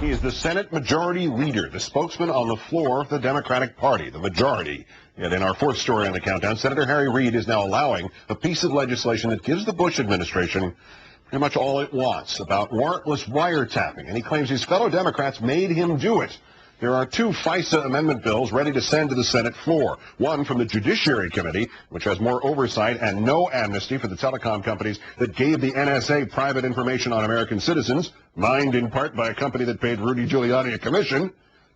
He is the Senate Majority Leader, the spokesman on the floor of the Democratic Party, the majority. Yet in our fourth story on the countdown, Senator Harry Reid is now allowing a piece of legislation that gives the Bush administration pretty much all it wants about warrantless wiretapping, and he claims his fellow Democrats made him do it. There are two FISA amendment bills ready to send to the Senate floor. One from the Judiciary Committee, which has more oversight and no amnesty for the telecom companies that gave the NSA private information on American citizens, mined in part by a company that paid Rudy Giuliani a commission.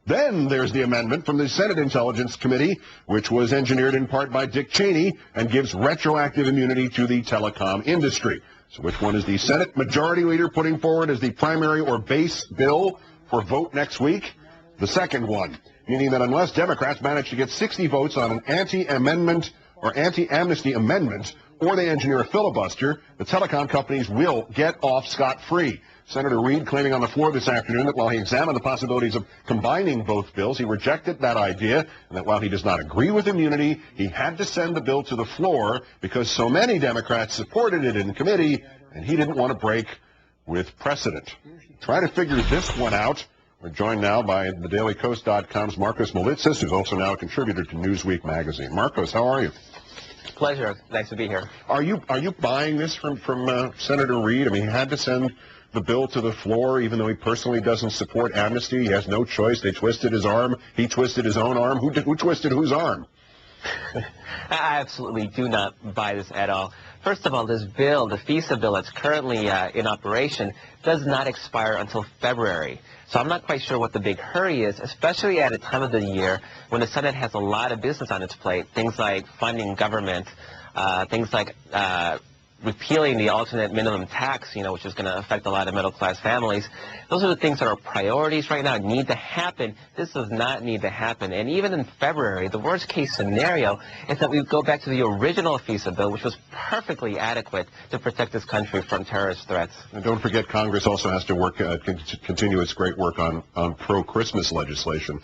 Then there's the amendment from the Senate Intelligence Committee, which was engineered in part by Dick Cheney and gives retroactive immunity to the telecom industry. So which one is the Senate Majority Leader putting forward as the primary or base bill for vote next week? The second one, meaning that unless Democrats manage to get 60 votes on an anti-amendment or anti-amnesty amendment, or they engineer a filibuster, the telecom companies will get off scot-free. Senator Reid claiming on the floor this afternoon that while he examined the possibilities of combining both bills, he rejected that idea, and that while he does not agree with immunity, he had to send the bill to the floor because so many Democrats supported it in committee, and he didn't want to break with precedent. Try to figure this one out. We're joined now by thedailycoast.com's Markos Moulitsas, who's also now a contributor to Newsweek magazine. Markos, how are you? Pleasure. Nice to be here. Are you buying this from Senator Reid? I mean, he had to send the bill to the floor, even though he personally doesn't support amnesty. He has no choice. They twisted his arm. He twisted his own arm. Who twisted whose arm? I absolutely do not buy this at all. First of all, this bill, the FISA bill that's currently in operation, does not expire until February. So I'm not quite sure what the big hurry is, especially at a time of the year when the Senate has a lot of business on its plate, things like funding government, things like repealing the alternate minimum tax, which is going to affect a lot of middle-class families. Those are the things that are priorities right now, need to happen. This does not need to happen. And even in February, the worst-case scenario is that we go back to the original FISA bill, which was perfectly adequate to protect this country from terrorist threats. And don't forget, Congress also has to work, continue its great work on pro-Christmas legislation.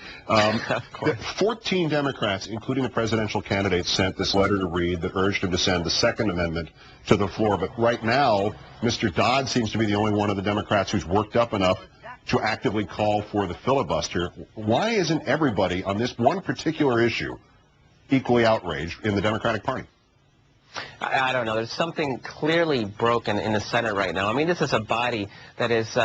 14 Democrats, including the presidential candidate, sent this letter to Reid that urged him to send the Second Amendment to the floor. But right now, Mr. Dodd seems to be the only one of the Democrats who's worked up enough to actively call for the filibuster. Why isn't everybody on this one particular issue equally outraged in the Democratic Party? I don't know. There's something clearly broken in the Senate right now. I mean, this is a body that is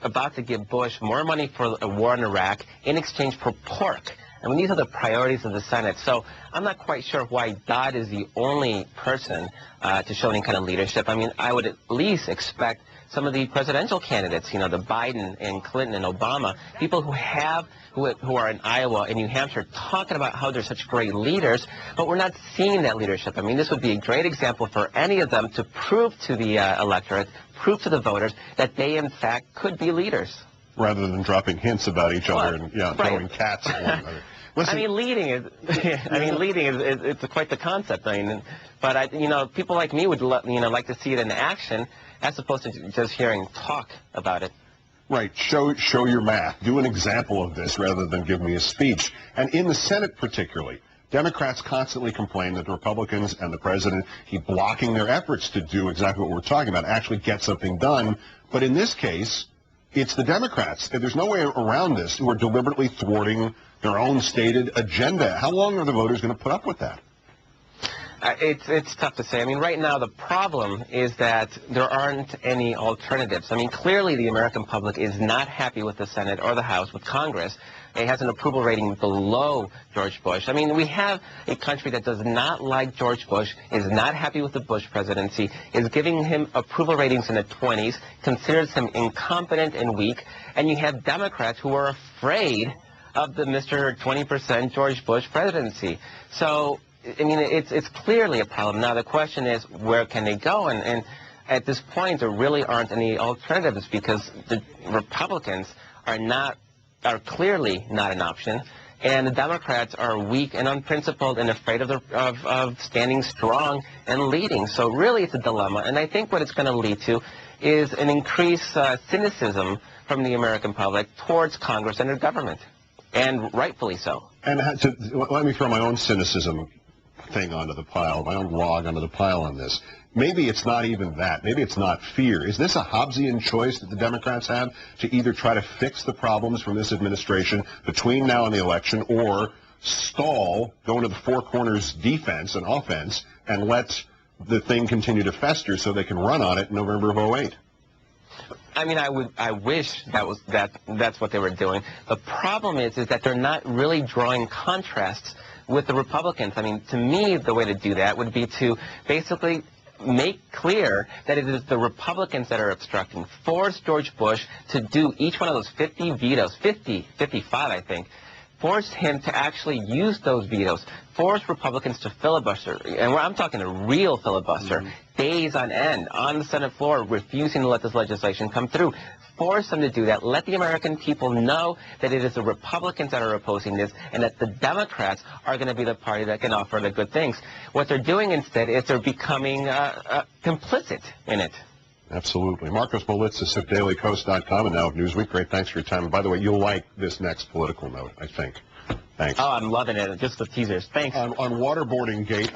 about to give Bush more money for a war in Iraq in exchange for pork. I mean, these are the priorities of the Senate. So I'm not quite sure why Dodd is the only person to show any kind of leadership. I mean, I would at least expect some of the presidential candidates, the Biden and Clinton and Obama, people who are in Iowa and New Hampshire talking about how they're such great leaders, but we're not seeing that leadership. I mean, this would be a great example for any of them to prove to the electorate, prove to the voters that they, in fact, could be leaders. Rather than dropping hints about each other and throwing cats at one another. Listen. I mean, leading is it's quite the concept. I mean, but people like me would like to see it in action as opposed to just hearing talk about it. Right. Show your math. Do an example of this rather than give me a speech. And in the Senate particularly, Democrats constantly complain that the Republicans and the president keep blocking their efforts to do exactly what we're talking about, actually get something done. But in this case, it's the Democrats, and there's no way around this, who are deliberately thwarting their own stated agenda. How long are the voters going to put up with that? It's tough to say. I mean, right now the problem is that there aren't any alternatives. I mean, clearly the American public is not happy with the Senate or the House, with Congress. It has an approval rating below George Bush. I mean, we have a country that does not like George Bush, is not happy with the Bush presidency, is giving him approval ratings in the 20s, considers him incompetent and weak, and you have Democrats who are afraid of the Mr. 20% George Bush presidency. So, I mean, it's clearly a problem. Now, the question is, where can they go? And at this point, there really aren't any alternatives because the Republicans are clearly not an option, and the Democrats are weak and unprincipled and afraid of standing strong and leading. So really, it's a dilemma. And I think what it's going to lead to is an increased cynicism from the American public towards Congress and their government, and rightfully so. And let me throw my own cynicism thing onto the pile, my own log onto the pile on this. Maybe it's not even that. Maybe it's not fear. Is this a Hobbesian choice that the Democrats have to either try to fix the problems from this administration between now and the election, or stall, go into the four corners defense and offense, and let the thing continue to fester so they can run on it in November of 08? I mean, I wish that's what they were doing. The problem is that they're not really drawing contrasts with the Republicans. I mean, to me, the way to do that would be to basically make clear that it is the Republicans that are obstructing. Force George Bush to do each one of those 50 vetoes, 55, I think. Force him to actually use those vetoes. Force Republicans to filibuster. And I'm talking a real filibuster. Days on end on the Senate floor, refusing to let this legislation come through. Force them to do that. Let the American people know that it is the Republicans that are opposing this, and that the Democrats are going to be the party that can offer the good things. What they're doing instead is they're becoming complicit in it. Absolutely. Markos Moulitsas of dailycoast.com and now of Newsweek. Great, thanks for your time. And by the way, you'll like this next political note, I think. Thanks. Oh, I'm loving it. Just the teasers. Thanks. On waterboarding gate,